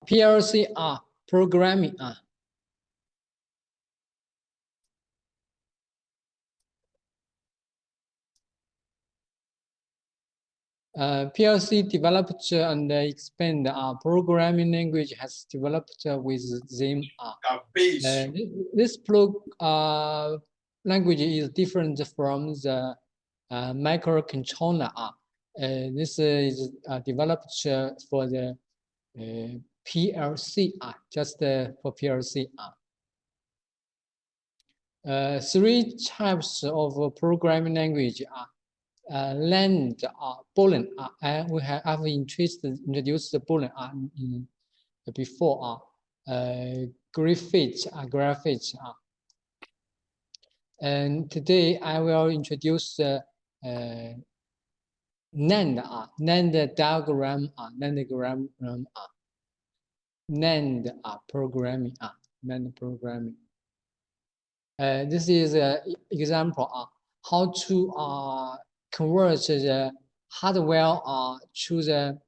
PLC programming PLC developed and expand programming language has developed with them. This language is different from the microcontroller. This is developed for the PLC, just for PLC. Three types of programming language land Boolean. We have introduced the Boolean before. Graphics. And today I will introduce NAND diagram. NAND programming. NAND programming. This is an example how to convert the hardware to the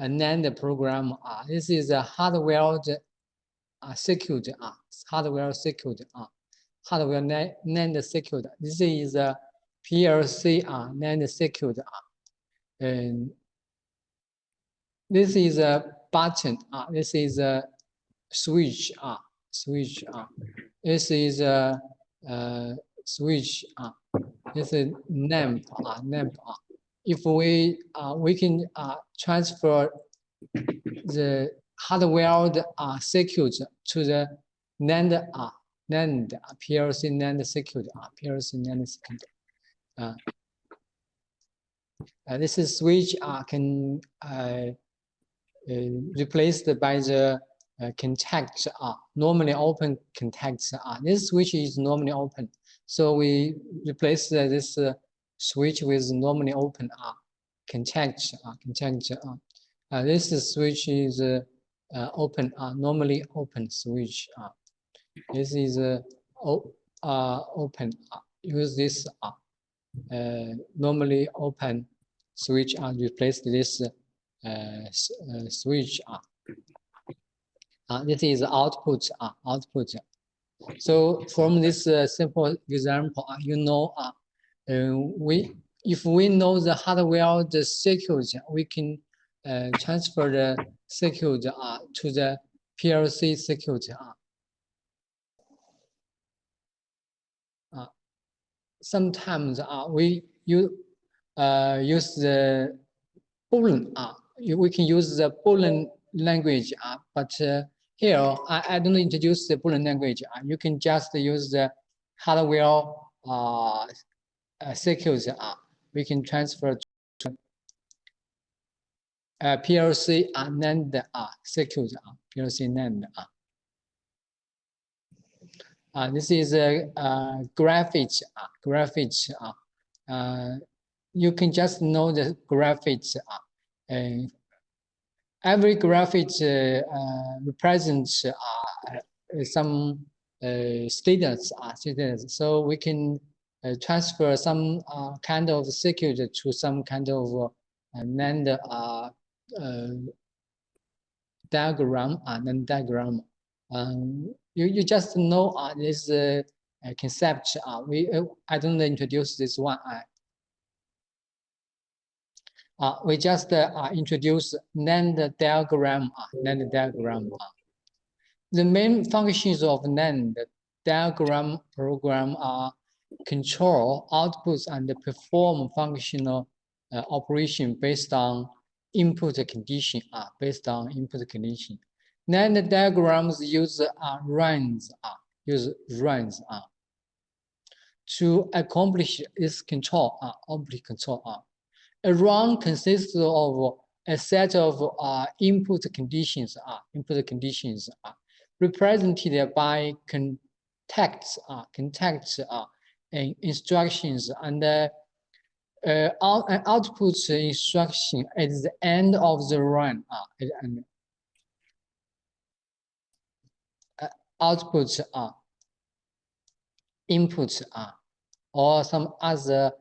NAND program. This is a hardware secured. Hardware secured. Hardware NAND secured. This is a PLC NAND secured. And this is a button. This is a switch. Switch. This is a switch. This is NAMP. NAMP. If we can transfer the hardware secured to the NAND PLC NAND secured. PLC NAND secured. This is switch can replaced by the contact normally open contacts. This switch is normally open, so we replace this switch with normally open contact. This switch is open, normally open switch. This is open. Use this normally open switch and replace this switch. This is output. Output. So from this simple example, you know, if we know the hardware, the circuit, we can transfer the circuit to the PLC circuit. Sometimes we use the Boolean. We can use the Boolean language, but here I don't introduce the Boolean language. You can just use the hardware circuits. We can transfer to PLC NAND circuit. PLC NAND. This is a graphics. Graphics. You can just know the graphics. Every graphics represents some status. So we can transfer some kind of circuit to some kind of NAND diagram. NAND diagram. You just know this concept. I don't introduce this one. We just introduce NAND diagram. NAND diagram. The main functions of NAND diagram program are control outputs and perform functional operation based on input condition. Based on input condition. NAND diagrams use runs. To accomplish this control. A run consists of a set of input conditions. Represented by contacts. And instructions, and an output instruction at the end of the run. Outputs inputs or some other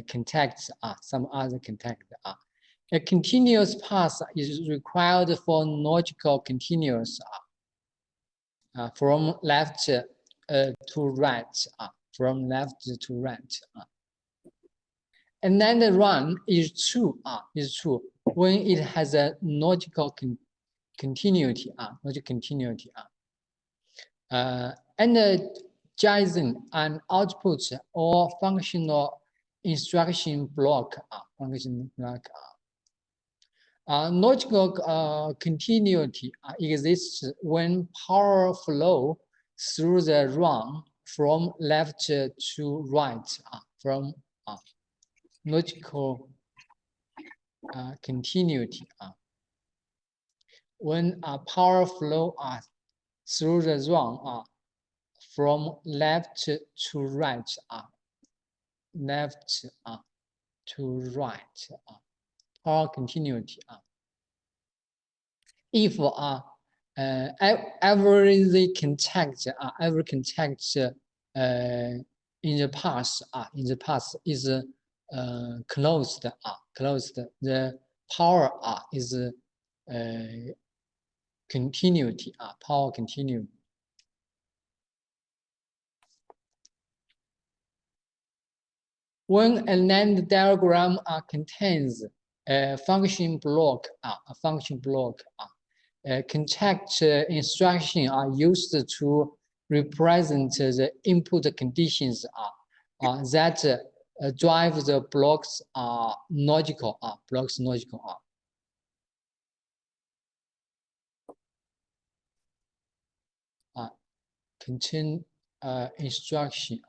contacts. A continuous path is required for logical continuous from left to right, from left to right. And then the run is true when it has a logical continuity, logical continuity. Energizing an output or functional instruction block, logical continuity exists when power flow through the run from left to right, from logical continuity. When power flow through the run from left to right, left to right, power continuity. If every contact in the path is closed, the power is continuity, power continuity. When a land diagram contains a function block, contact instructions are used to represent the input conditions that drive the block's logical. Contain instruction.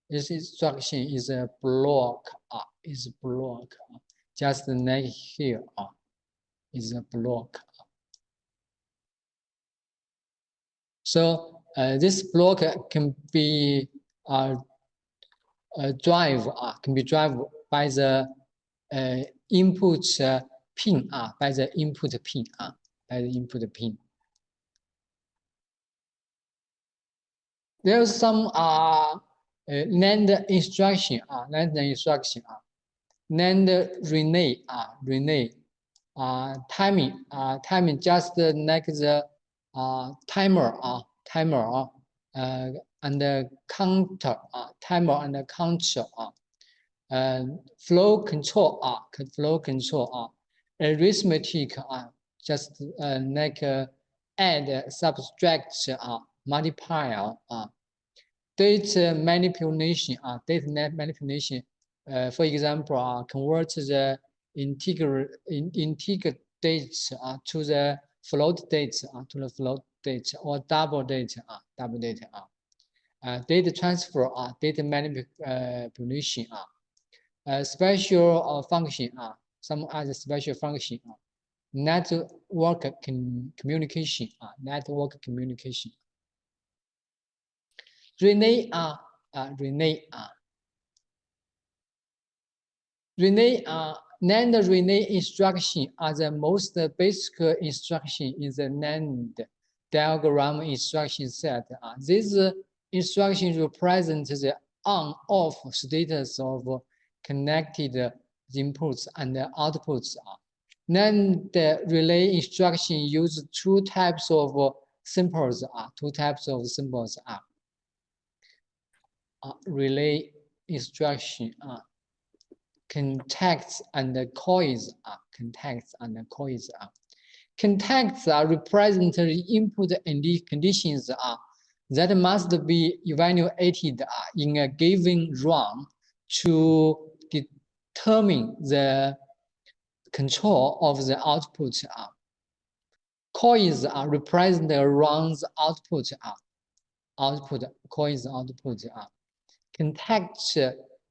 This instruction is a block. Just like here is a block. So this block can be drive by the input pin, by the input pin. There's some NAND instruction, NAND relay, timing just like the timer, and the counter, timer and the counter, flow control, arithmetic, just like add, subtract, multiply, data manipulation, for example, convert the integer dates to the float dates, or double data, data transfer, data manipulation, special function, some other special function, network communication, Relay NAND relay instruction are the most basic instruction in the NAND diagram instruction set. These instructions represent the on-off status of connected inputs and outputs. NAND relay instruction use two types of symbols. Relay instruction, contacts and coils, Contacts represent the input conditions that must be evaluated in a given run to determine the control of the output. Coils represent the run's output. Coils output. Contacts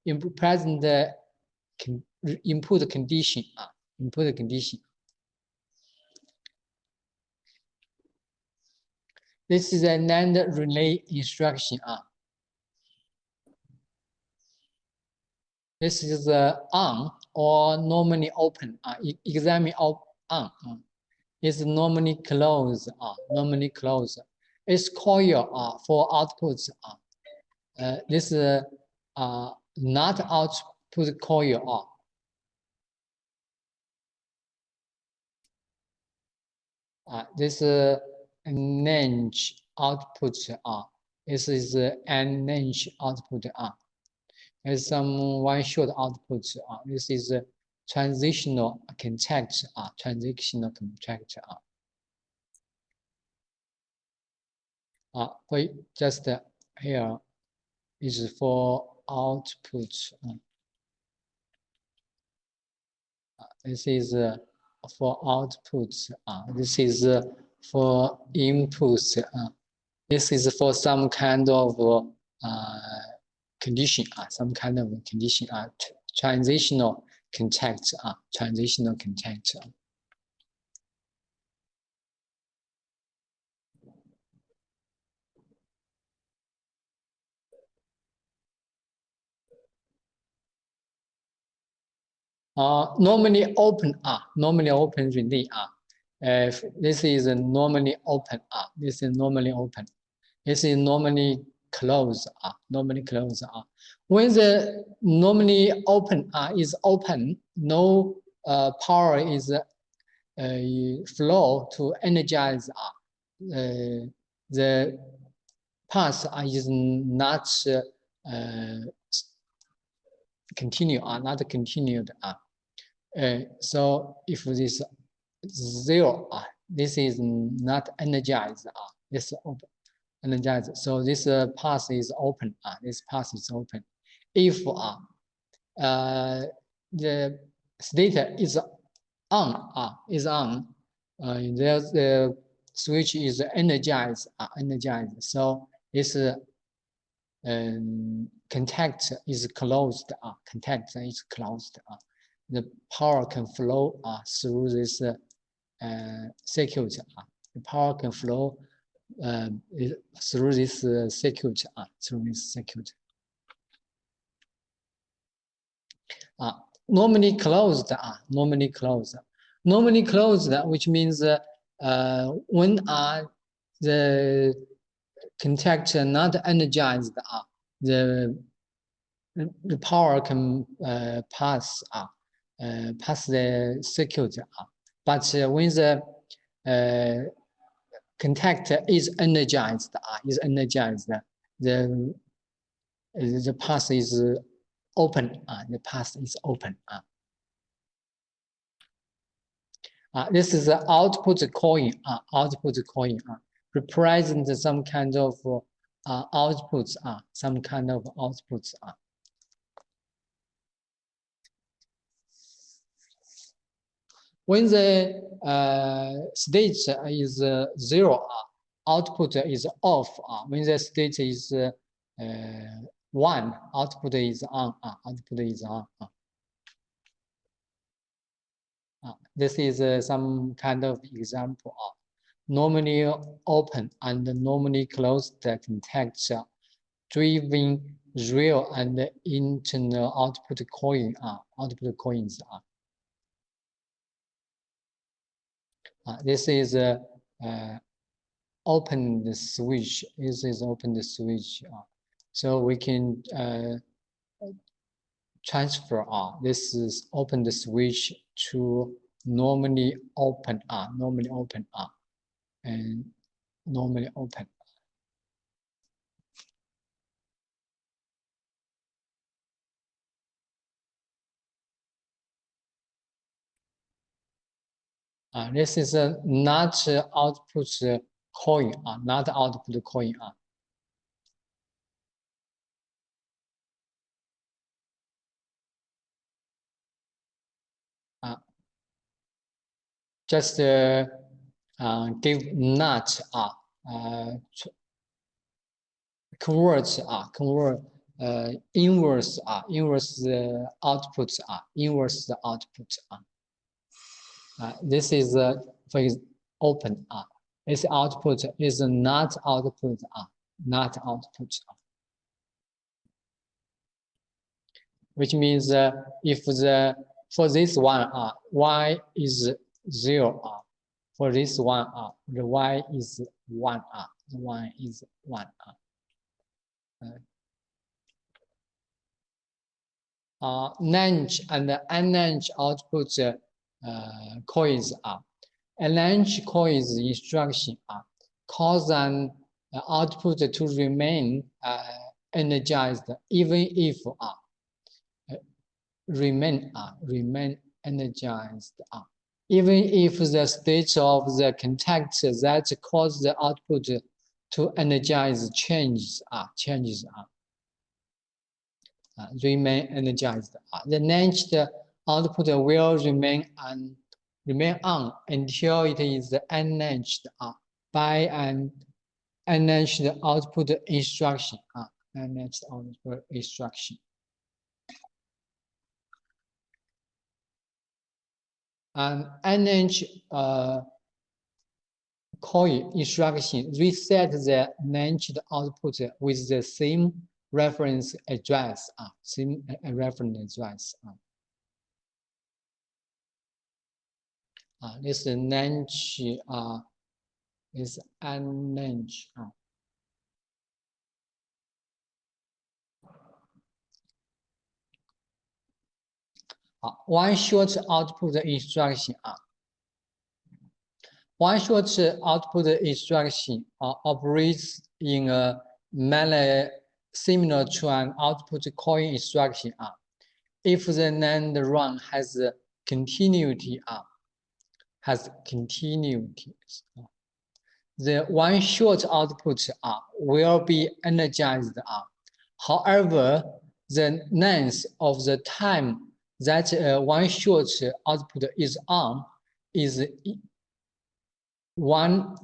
represent the input condition. This is a NAND relay instruction. This is on or normally open. Examine on. It's normally closed. It's coil for outputs. This is not output coil. This Latch output this is an Latch output There's some one short output this is transitional contact transitional contact wait just here is for output this is for output this is for inputs this is for some kind of condition some kind of condition transitional contact transitional contact normally open really this is normally open this is normally open this is normally closed normally closed when the normally open is open no power is flow to energize the path is not continue not continued so if this 0 this is not energized this open energized so this path is open this path is open if the state is on there's the switch is energized energized so this contact is closed contact is closed the power can flow through this circuit the power can flow through this circuit through this circuit normally closed normally closed normally closed which means when the contact not energized the power can pass pass the circuit but when the contact is energized the path is open the path is open this is the output coin represent some kind of outputs some kind of outputs when the state is 0 output is off when the state is 1 output is on output is on this is some kind of example normally open and normally closed contacts driven real and internal output coin output coins this is open the switch this is open the switch so we can transfer this is open the switch to normally open and normally open this is not output coin not output coin just give not convert inverse inverse output inverse the output this is for open this output is not output not output which means if the for this one y is 0 for this one the y is 1 the y is 1 Latch and unlatch output coins A latch coil's instruction cause an output to remain energized even if remain energized even if the state of the contact that cause the output to energize changes remain energized. The latched output will remain on until it is unlatched by an unlatched output instruction. Unlatched output instruction. An unlatched coil instruction reset the latched output with the same reference address. Same reference address. This latch is unlatch. One short output instruction. One short output instruction operates in a manner similar to an output coil instruction. If the NAND run has continuity, the one short output will be energized. However, the length of the time that one short output is on is once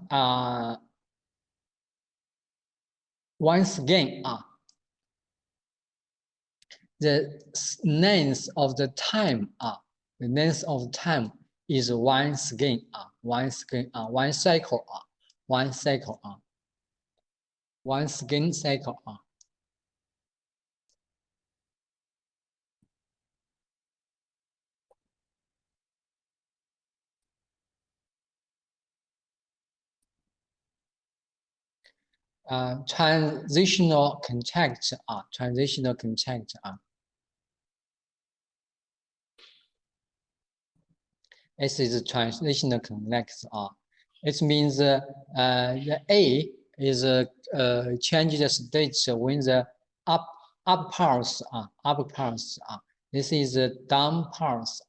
again the length of the time is once again one cycle transitional contact This is transitional contact. It means the A is change the state when the up pulse this is the down pulse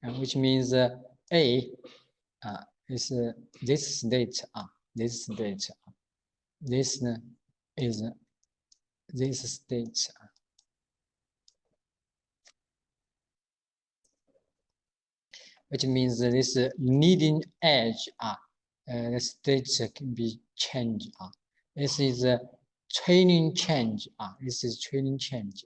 which means A is this state this is this state. Which means this leading edge the state can be changed. This is a trailing change. This is trailing change.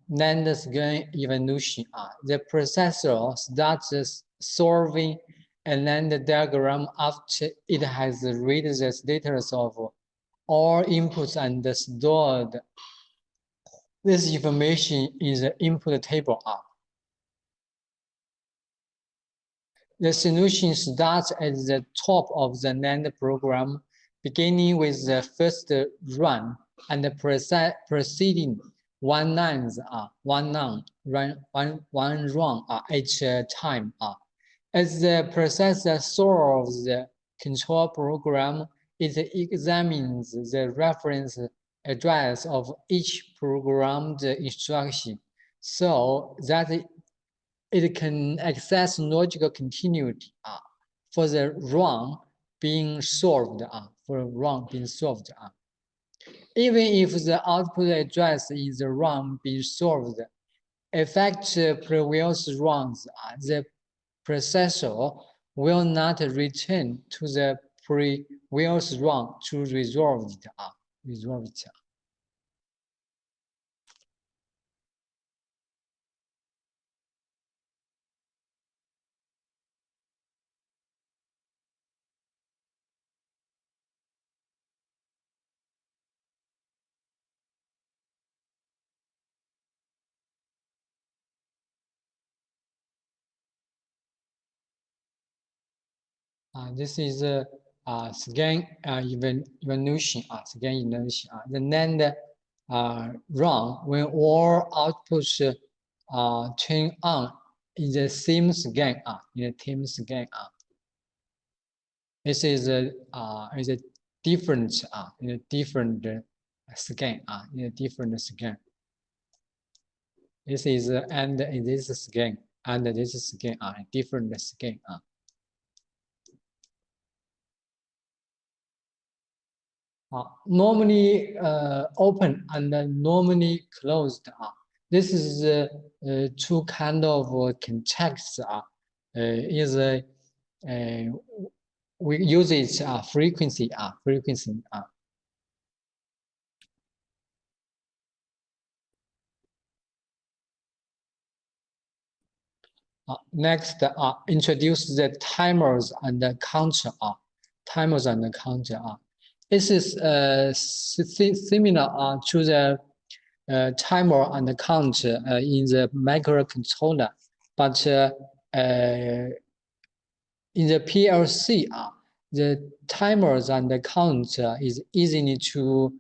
Then the gain evolution. The processor starts solving a NAND diagram after it has read the status of all inputs and stored this information in the input table. The solution starts at the top of the NAND program, beginning with the first run and proceeding one run each time. As the processor solves the control program, it examines the reference address of each programmed instruction so that it can access logical continuity for the run being solved. Even if the output address is the run being solved affects previous runs, the processor will not return to the previous run to resolve it. This is scan evolution. The NAND run when all outputs turn on in the same scan in the same scan This is a different in a different scan in a different scan. This is and in this scan and this scan different scan normally open and normally closed This is two kind of contacts is we use its frequency Next, introduce the timers and the counter timers and the counter This is similar to the timer and the counter in the microcontroller, but in the PLC, the timers and the counter is easily to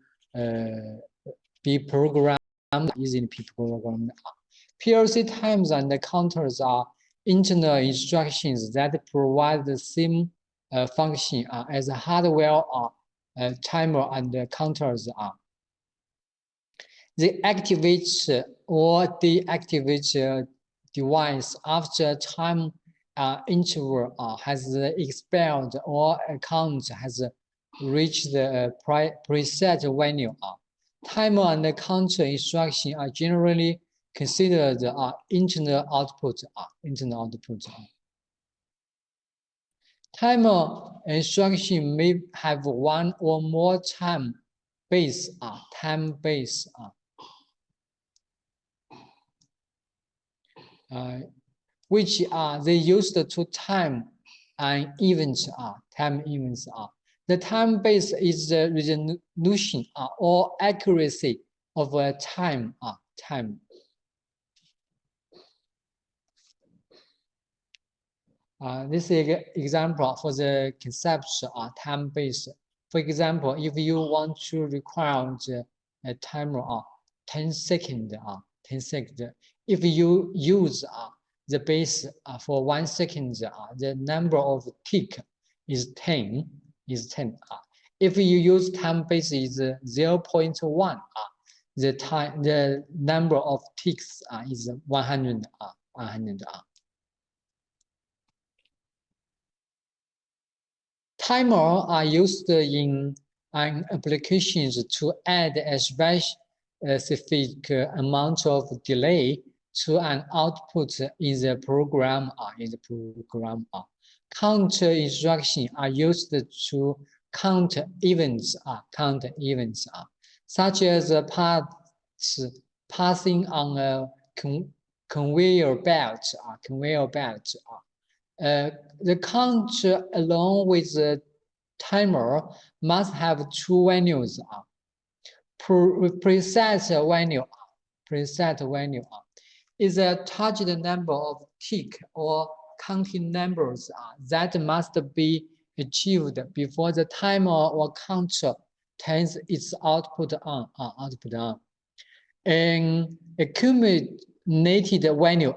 be programmed. PLC timers and the counters are internal instructions that provide the same function as hardware timer and the counters are. They activate or deactivate device after time interval has expired or account has reached the preset value. Timer and counter instruction are generally considered internal output. Timer instruction may have one or more time base which they used to time an event The time base is the resolution or accuracy of a time This is an example for the concept time base. For example, if you want to require a timer 10 seconds, if you use the base for 1 second, the number of tick is 10. If you use time base is 0.1, the number of ticks is 100. Timers are used in applications to add a specific amount of delay to an output in the program. Counter instructions are used to count events, such as parts passing on a conveyor belt. The counter along with the timer must have two values. Preset value is a target number of tick or counting numbers that must be achieved before the timer or counter turns its output on. An accumulated value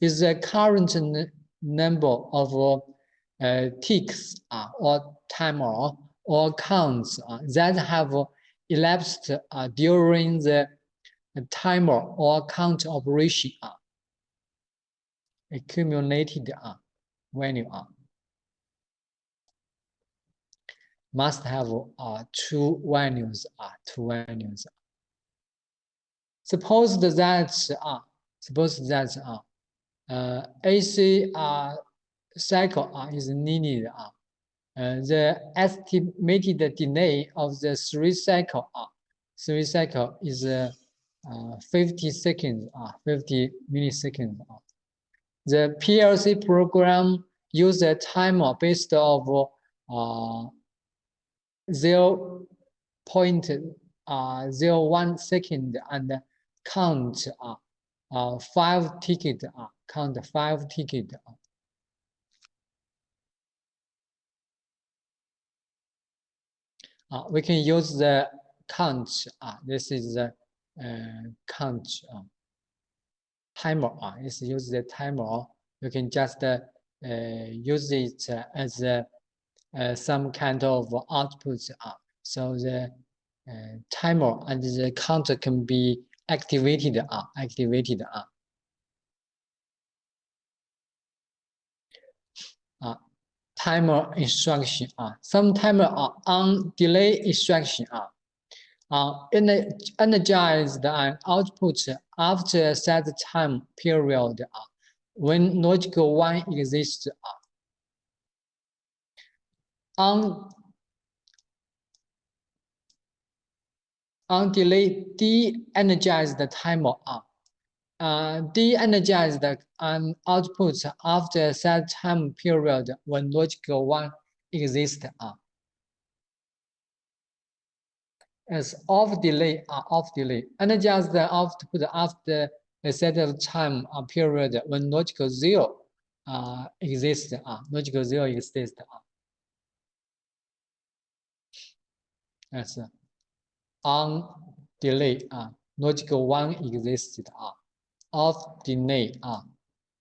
is the current number of ticks or timer or counts that have elapsed during the timer or count operation. Accumulated value must have two values. Suppose that AC cycle is needed. The estimated delay of the three cycle is 50 seconds, 50 milliseconds. The PLC program uses a timer based on 0.01 second and count 5 tickets. We can use the count. This is the count timer. This use the timer. You can just use it as some kind of output. So the timer and the counter can be activated. Timer instruction. Some timer are on delay instruction. Energize the output after a set time period when logical 1 exists. On delay, de-energize the timer. De-energize the output after a set time period when logical 1 exists. As off delay. Energize the output after a set of time period when logical 0 exists. Logical 0 exists. As on delay. Logical 1 exists. Off delay.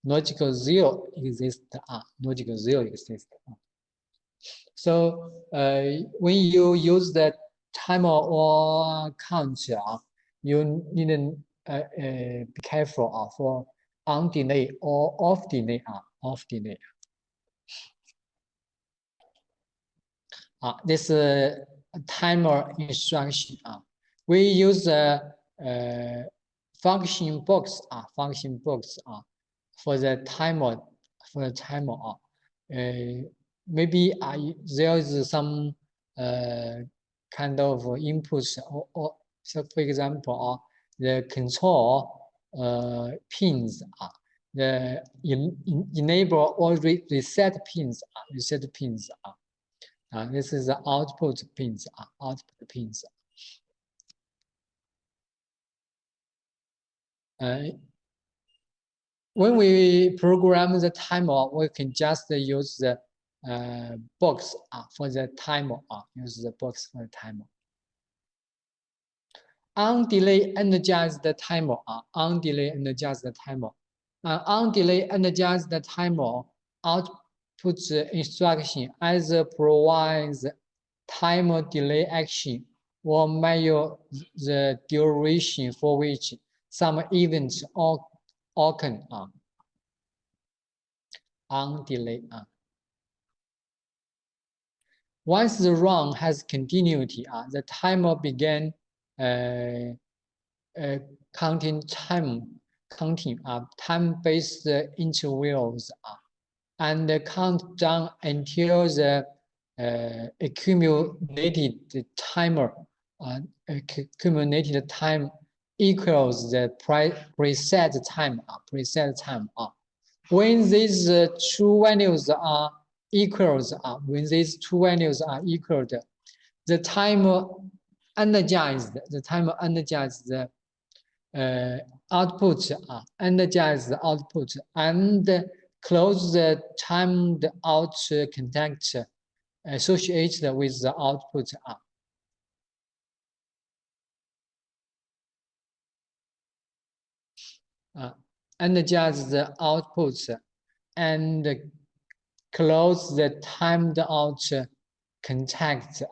Logical 0 exists. Logical 0 exists. So when you use the timer or count, you need to be careful for on delay or off delay. This timer instruction. We use a function box. For the timer. Maybe there is some kind of inputs, or so for example, the control pins, the enable or reset pins. This is the output pins. When we program the timer, we can just use the box for the timer. Use the box for the timer. On delay, energize the timer. On delay, energize the timer. On delay, energize the timer. Output instruction either provides timer delay action or measure the duration for which some events occur. On delay. Once the run has continuity, the timer began counting time-based intervals and count down until the accumulated time equals the preset time. When these two values are equals, the timer energized. The output, and close the timed out contact associated with the output. Energize the output and close the timed out contact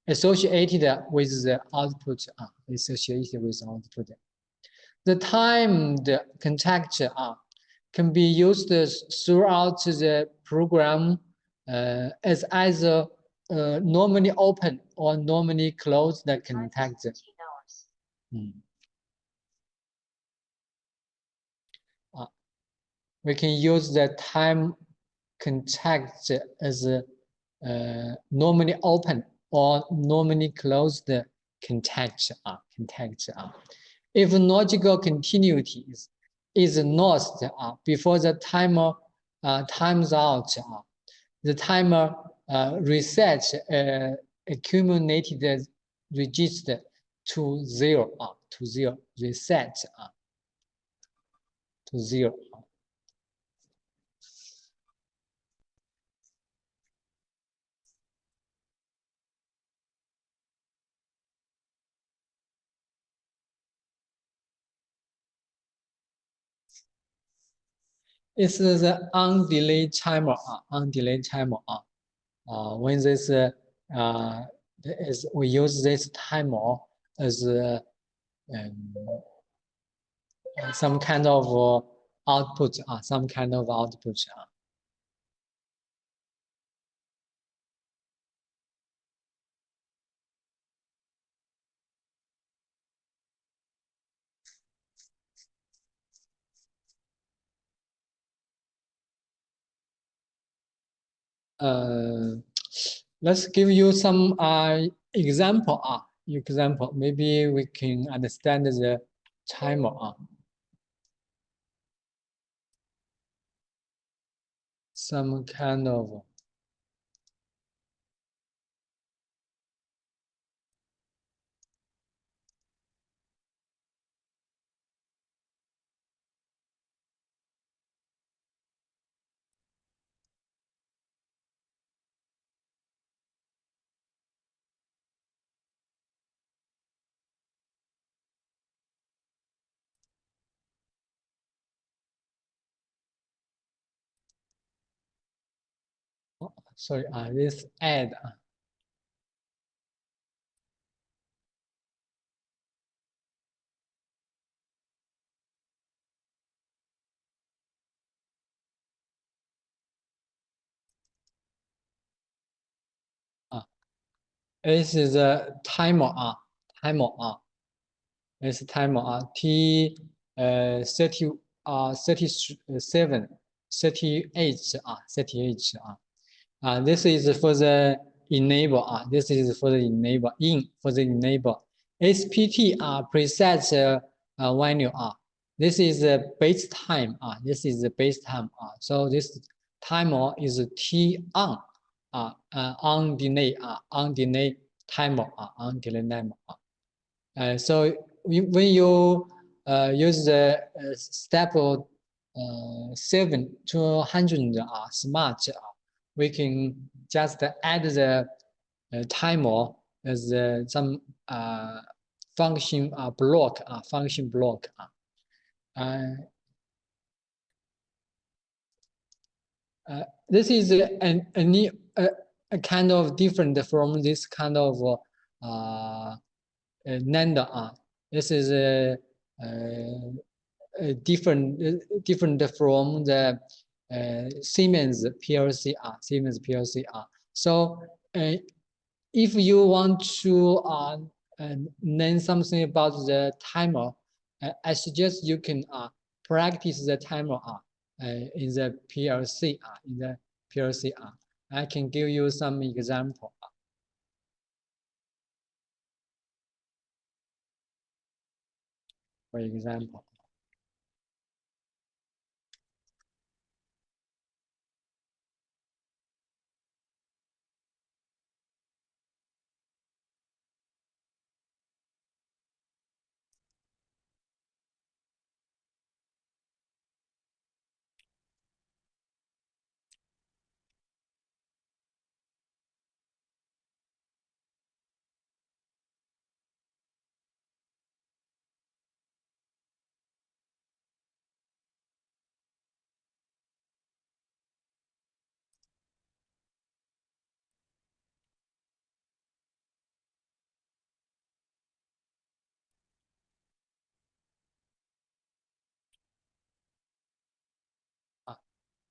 associated with the output. The timed contact can be used throughout the program as either normally open or normally closed contact. We can use the time contact as normally open or normally closed contact. If logical continuity is lost before the timer times out, the timer resets accumulated register to 0. Reset to 0. it's the undelayed timer, undelayed timer. When this is we use this timer as some kind of output, some kind of output. Let's give you some example. Example. Maybe we can understand the timer. Some kind of sorry. This add. This is a timer. Timer. This timer. T 30 37 38 38 this is for the enable. This is for the enable. For the enable. SPT preset value. This is the base time. This is the base time. So this timer is T on delay. On delay timer. On delay timer. So when you use the step 7 to 100 smart, we can just add the timer as some function block. Function block. This is a new kind of different from this kind of NAND. This is different from the Siemens PLC. Siemens PLC. So if you want to learn something about the timer, I suggest you can practice the timer in the PLC. In the PLC. I can give you some example. For example.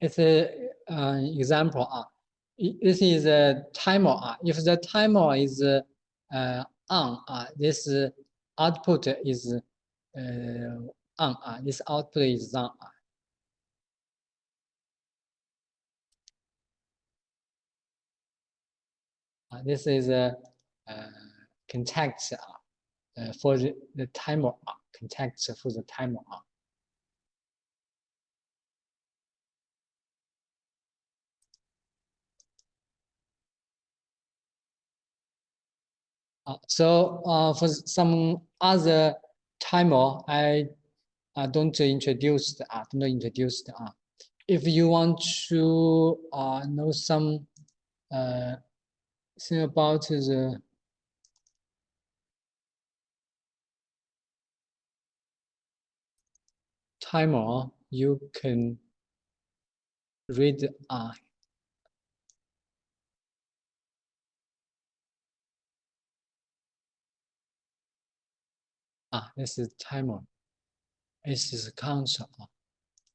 It's an example. This is a timer. If the timer is on, this output is on. This output is on. This is a contact for the timer. Contact for the timer. So for some other timer, I don't introduce. If you want to know some thing about the timer, you can read I. This is timer. This is counter.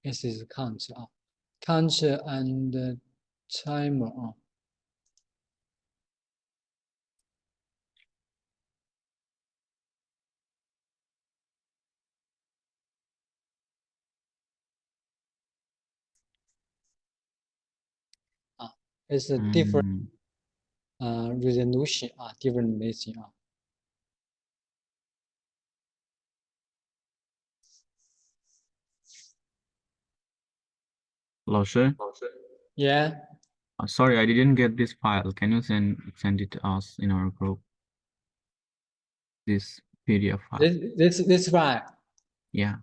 This is counter. Counter and timer. It's a different resolution. Different machine. 老师 Yeah. Sorry, I didn't get this file. Can you send it to us in our group? This PDF file. This file. Yeah.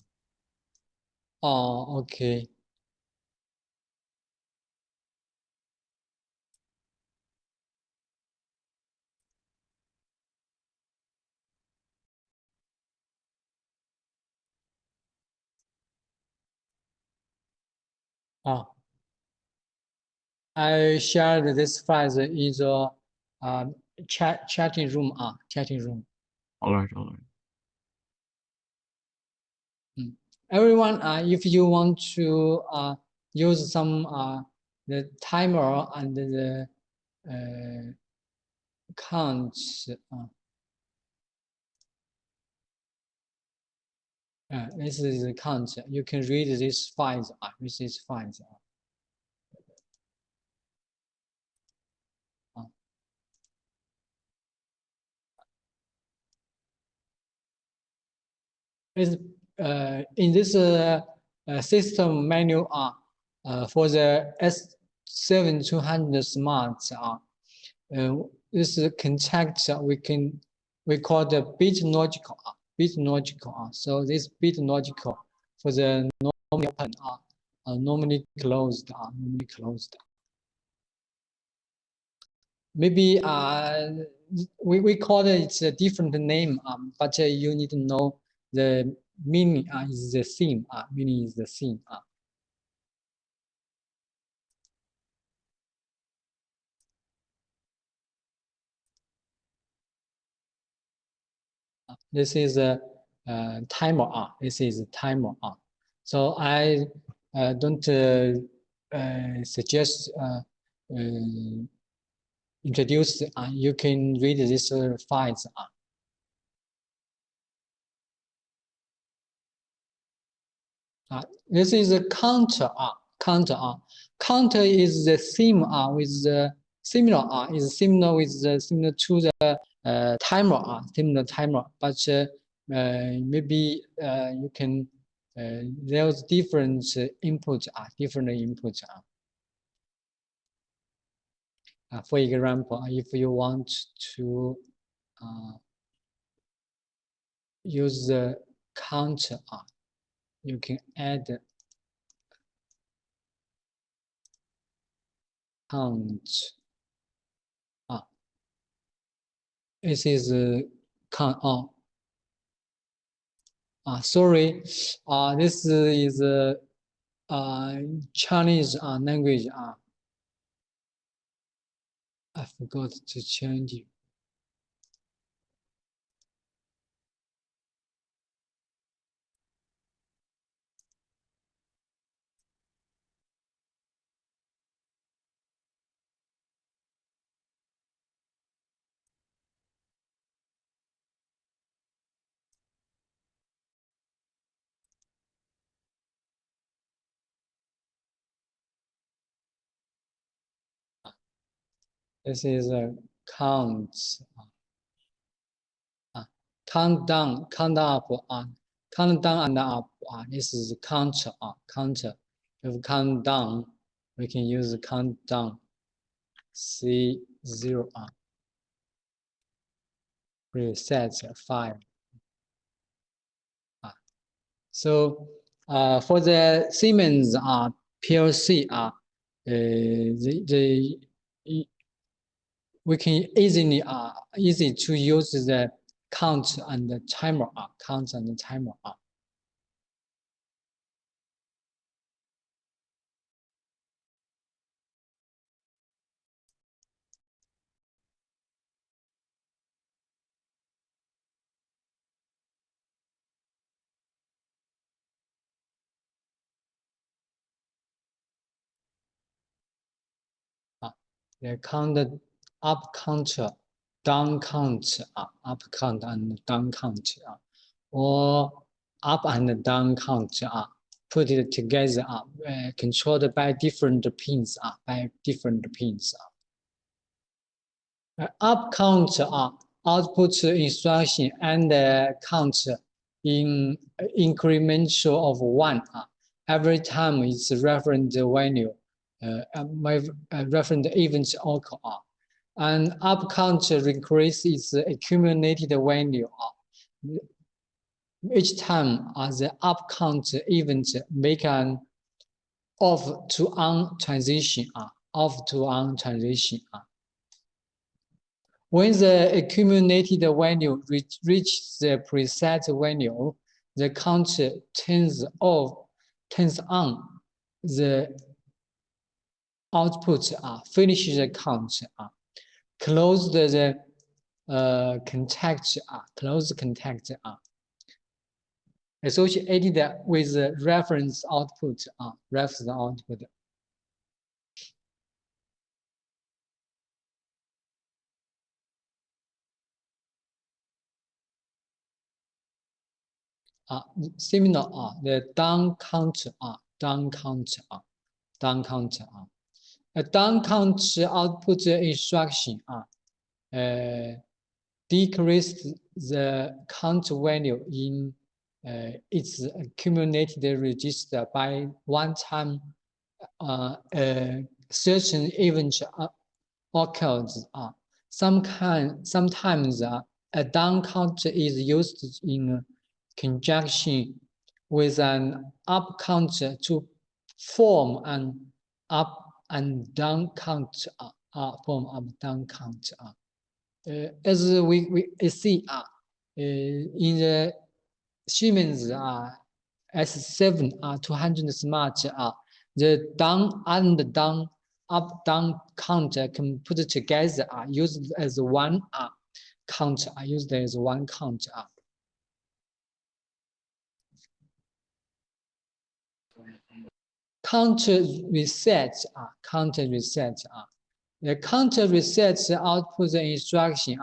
Oh, okay. I shared this file in the chatting room. Chatting room. All right. Everyone, if you want to use some the timer and the counts, this is the count. You can read these files. This is files. Is in this system manual for the S7200 Smart this contact we call the bit logical so this bit logical for the normally open normally closed maybe we call it a different name but you need to know the meaning is the same meaning is the same this is a timer this is a timer so I don't suggest introduce you can read these files this is a counter counter is the same with the similar is similar with the similar to the timer similar timer but maybe you can there's different input different input for example if you want to use the counter you can add count this is count sorry this is Chinese language I forgot to change it. This is a count count up count down and up this is counter counter if count down we can use count down C0 reset file so for the Siemens PLC we can easy to use the count and the timer count and the timer the count up counter, down count, up count and down count, or up and down count, put it together, controlled by different pins, Up count, output instruction and count in incremental of 1. Every time it's reference value, reference event occur. And up count increases accumulated value. Each time the up count event make an off to on transition, off to on transition. When the accumulated value reaches the preset value, the count turns on the output, finish the count, close the contact, close contact, associated with the reference output, reference output. Similar, the down count, down count, down count, a down count output instruction, decrease the count value in its accumulated register by 1 time. Certain event occurs. Sometimes a down count is used in conjunction with an up count to form an up and down count, form up down count. As we see in the Siemens S7 200 smart, the down and down up down count can put together, used as one count, used as one count. Counter reset, counter reset. The counter resets output instruction,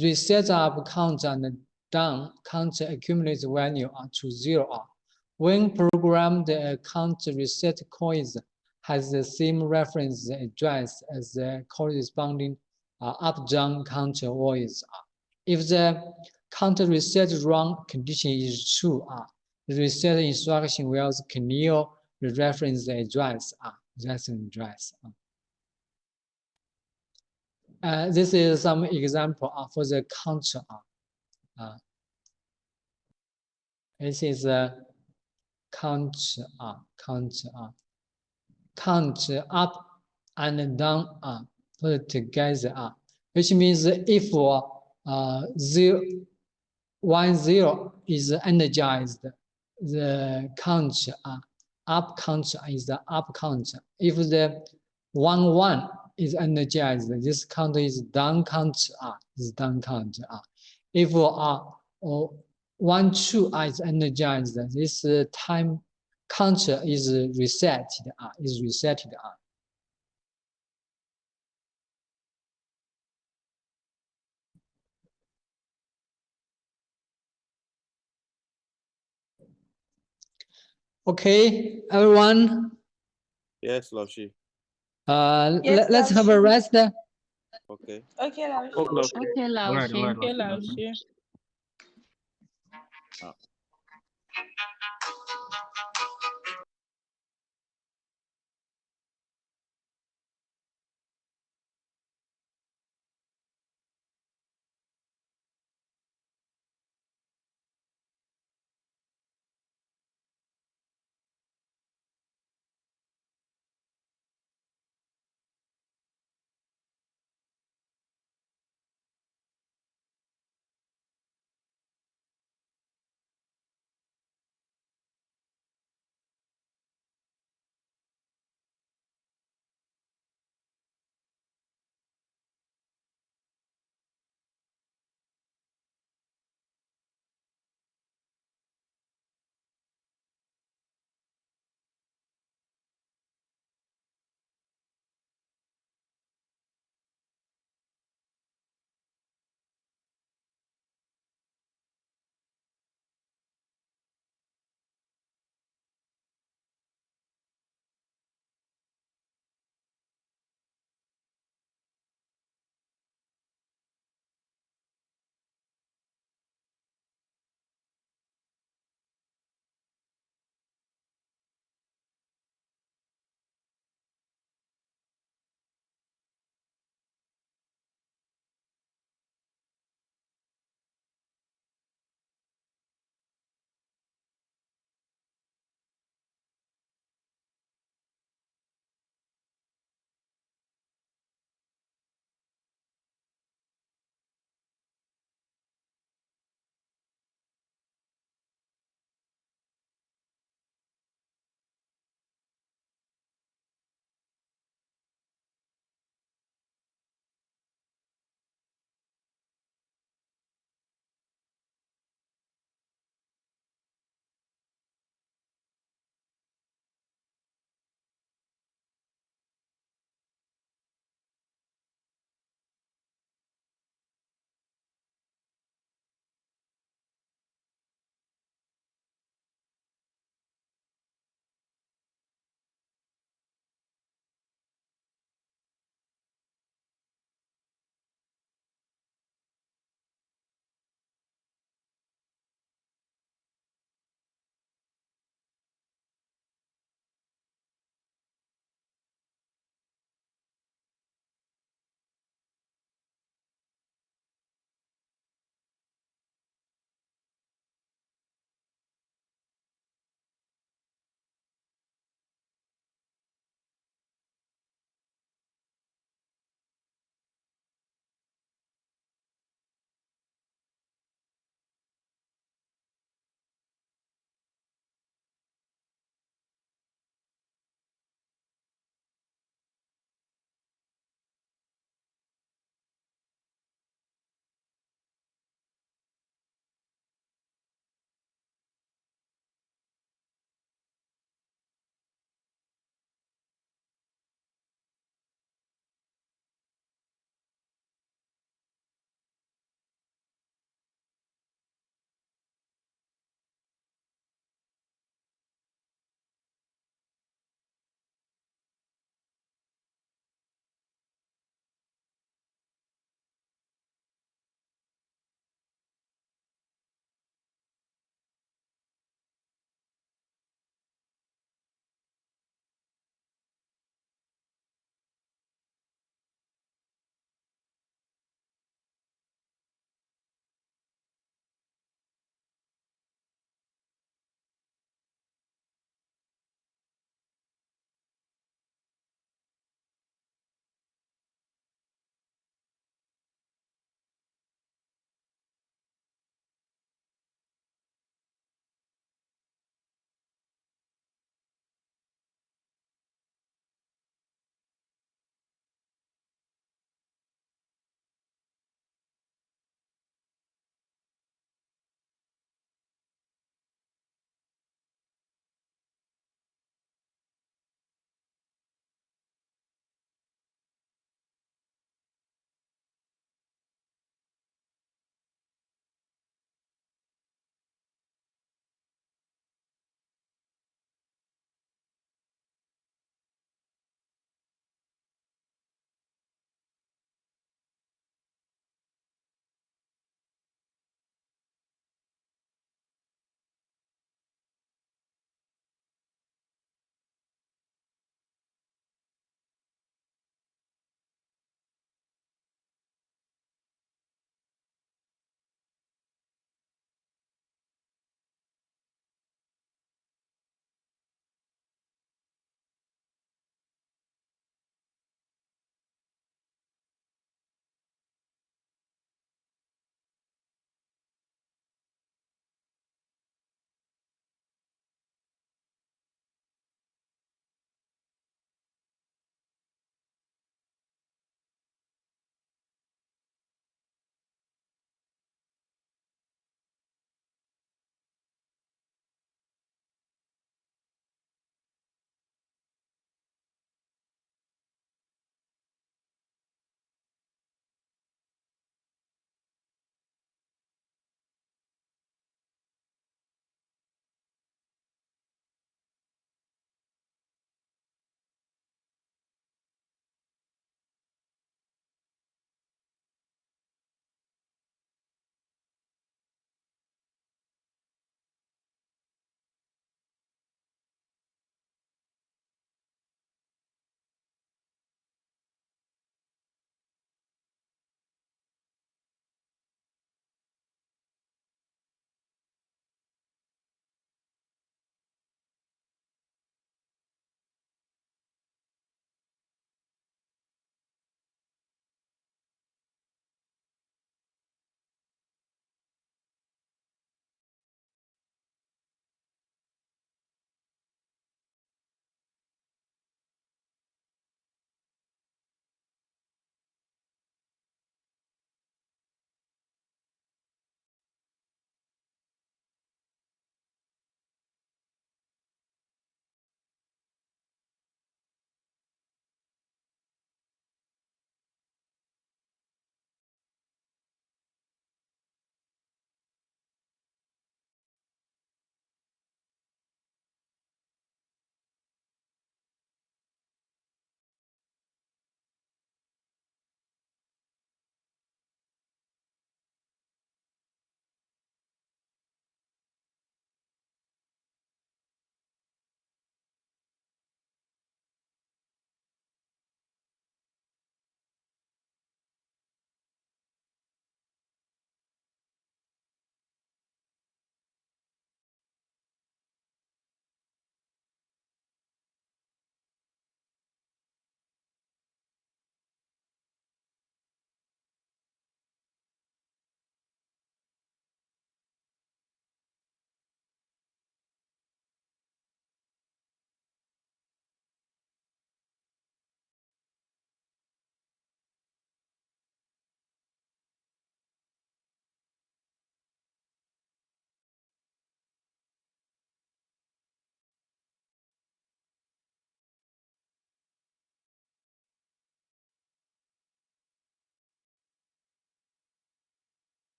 reset up count and down count accumulates value to 0. When programmed, the counter reset coils has the same reference address as the corresponding up-down counter voice. If the counter reset wrong condition is true, the reset instruction will clear the reference address, this is some example for the counter. This is a count up and down put together, which means if 0 is energized, the count up count is the up count. If the 1 is energized, this count is down count, is down count. If 1, 2 is energized, this time counter is reset, is resetted. Okay, everyone. Yes, Laoshi. Yes, Let's have a rest. Okay. Okay, Laoshi. Okay, Okay, all right, all right, Laoshi. Okay, Laoshi. Laoshi.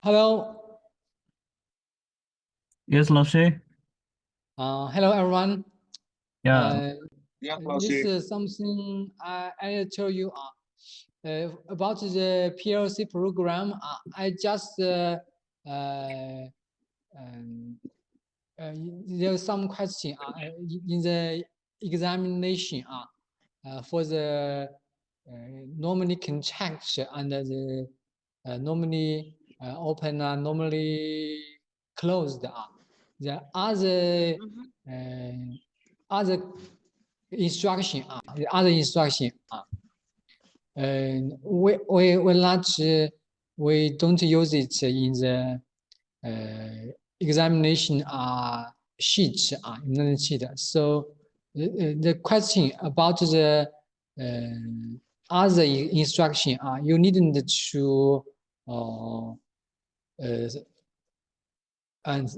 Hello. Yes, Lashe. Hello, everyone. Yeah. This is something I tell you about the PLC program. I just there's some question in the examination for the normally contract and the normally open and normally closed. The other instruction the other instruction we not we don't use it in the examination sheet in the sheet. So the question about the other instruction you needn't to and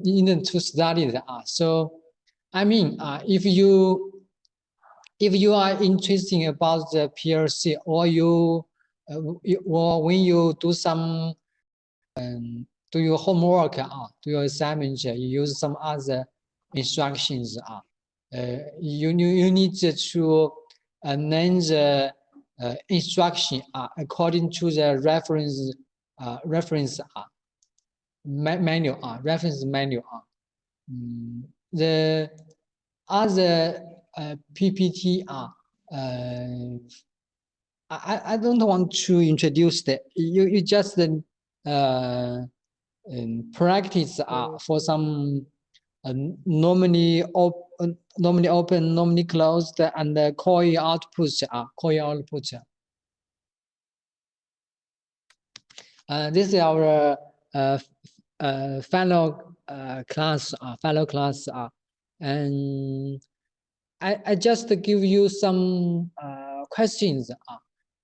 needn't to study it. So I mean if you are interested about the PLC or or when you do some do your homework do your assignment you use some other instructions you need to learn the instruction according to the reference manual reference manual the other PPT I don't want to introduce that. You just practice for some normally open, normally closed, and coil output. Coil output. This is our final class. And I just give you some questions.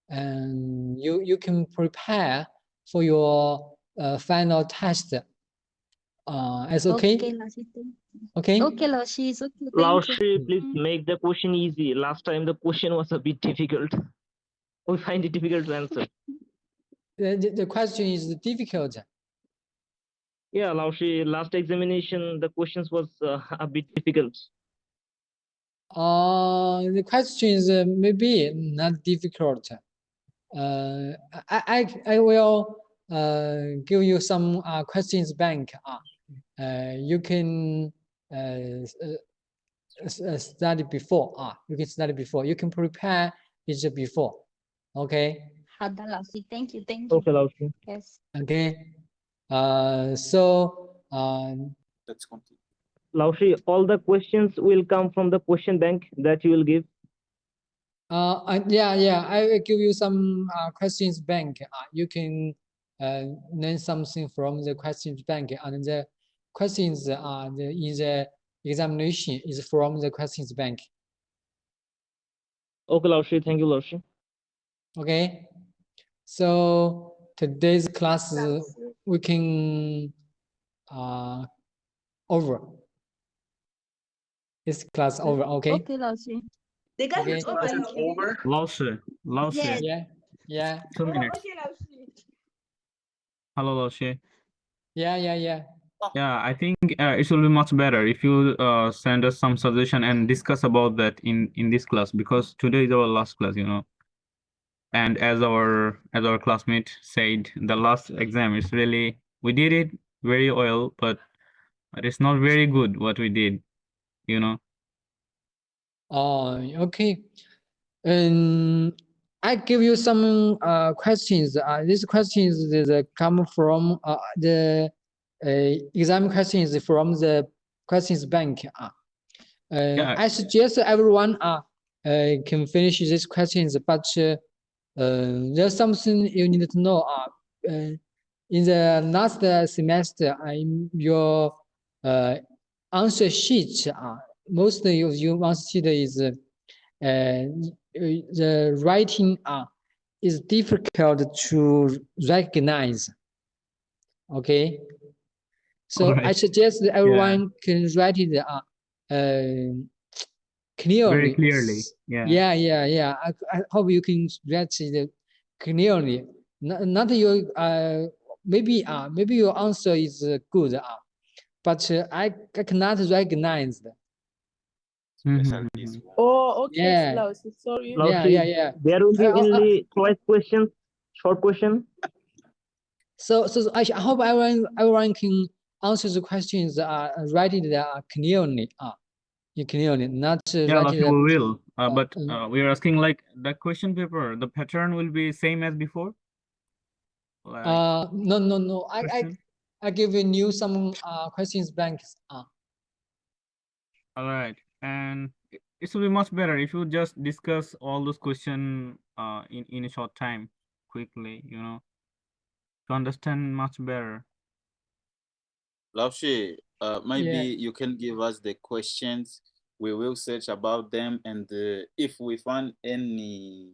And you can prepare for your final test. It's okay? Okay. Okay, Laoshi, it's okay. Thank Laoshi, you. please make the question easy. Last time the question was a bit difficult. We find it difficult to answer. The question is difficult. Yeah, Laoshi, last examination, the questions was a bit difficult. The questions maybe not difficult. I will give you some questions bank. You can study before. You can study before. You can prepare it before. Okay. Hada, Laoshi. Thank you. Thank you. Okay, Laoshi. Yes. Okay. Let's continue. Laoshi, all the questions will come from the question bank that you will give. Yeah, I will give you some questions bank. You can learn something from the questions bank, and the questions in the examination is from the questions bank. Okay, Laoshi. Thank you, Laoshi. Okay. So today's class we can over. This class over. Okay. Okay, Laoshi. Okay. Lashe. Yes. Yeah. 2 minutes. Hello, Lashe. Yeah. Yeah, I think it will be much better if you send us some suggestion and discuss about that in this class, because today is our last class, you know. And as our classmate said, the last exam is really, we did it very well, but it's not very good what we did, you know. Okay. I give you some questions. These questions come from the exam questions from the questions bank. Yeah. I suggest everyone can finish these questions, but there's something you need to know. In the last semester, your answer sheet, most of your answer sheet is the writing is difficult to recognize. Okay, so I suggest that everyone can write it clearly. Very clearly. Yeah. I hope you can write it clearly. Not you maybe maybe your answer is good but I cannot recognize that. Special this one. Oh, okay, Yeah. Lausi, sorry. Yeah. There will be only choice questions, short question. So I hope everyone can answer the questions write it clearly clearly, not Yeah, write Latch, it. we will. But we are asking like the question paper, the pattern will be same as before. Like No. question? I give you some questions blanks. All right, and it will be much better if you just discuss all those questions in a short time, quickly, you know, to understand much better. Lavshi, maybe Yeah. you can give us the questions. We will search about them, and if we find any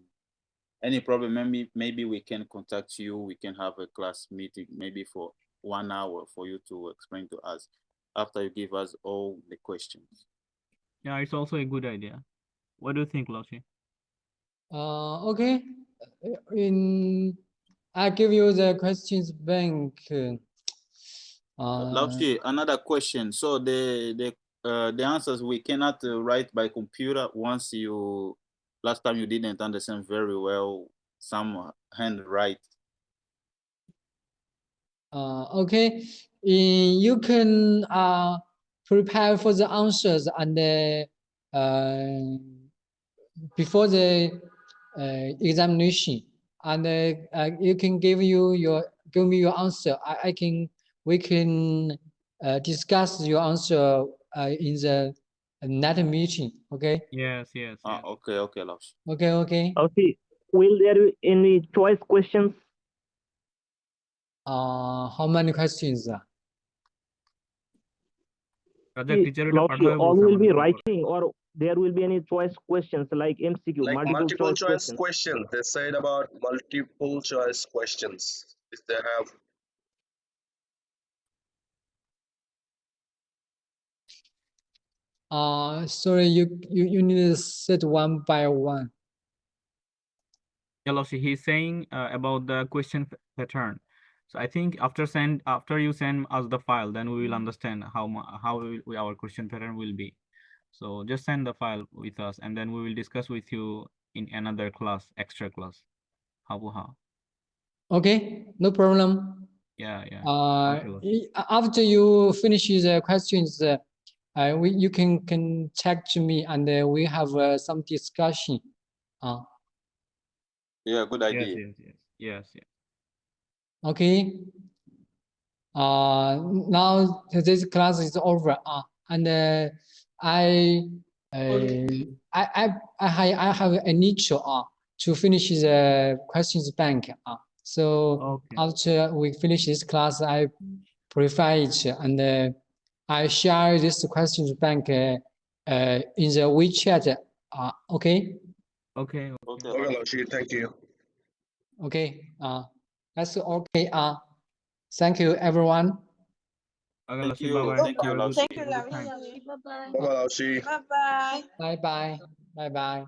problem, maybe we can contact you. We can have a class meeting, maybe for 1 hour, for you to explain to us after you give us all the questions. Yeah, it's also a good idea. What do you think, Latch? Okay. I give you the questions bank. Lavshi, another question. So the answers we cannot write by computer. Once last time you didn't understand very well some handwrite. Okay. You can prepare for the answers and before the examination, and you can give me your answer. We can discuss your answer in the net meeting. Okay. Yes. Okay, Lavshi. Okay. Okay, will there be any choice questions? How many questions? Teacher All will be writing, or there will be any choice questions like MCQ, Like multiple choice questions. questions. They said about multiple choice questions. If they have. Sorry, you need to set one by one. Yeah, he's saying about the question pattern. So I think after you send us the file, then we will understand how our question pattern will be. So just send the file with us, and then we will discuss with you in another class, extra class. How? Okay, no problem. Yeah. After you finish the questions, you can contact me and we have some discussion. Yeah, good idea. Yes. Okay. Now this class is over. And I have a need to finish the questions bank. So Okay. after we finish this class, I prepare it and I share this questions bank in the WeChat. Okay. Okay, Laushi, thank you. Okay. That's okay. Thank you, everyone. Okay, Thank you. bye-bye. Thank you, Have a good- Lavshi. Thank you, good time. Lausi. Bye bye. Bye-bye, Laushi. Bye-bye. Bye bye.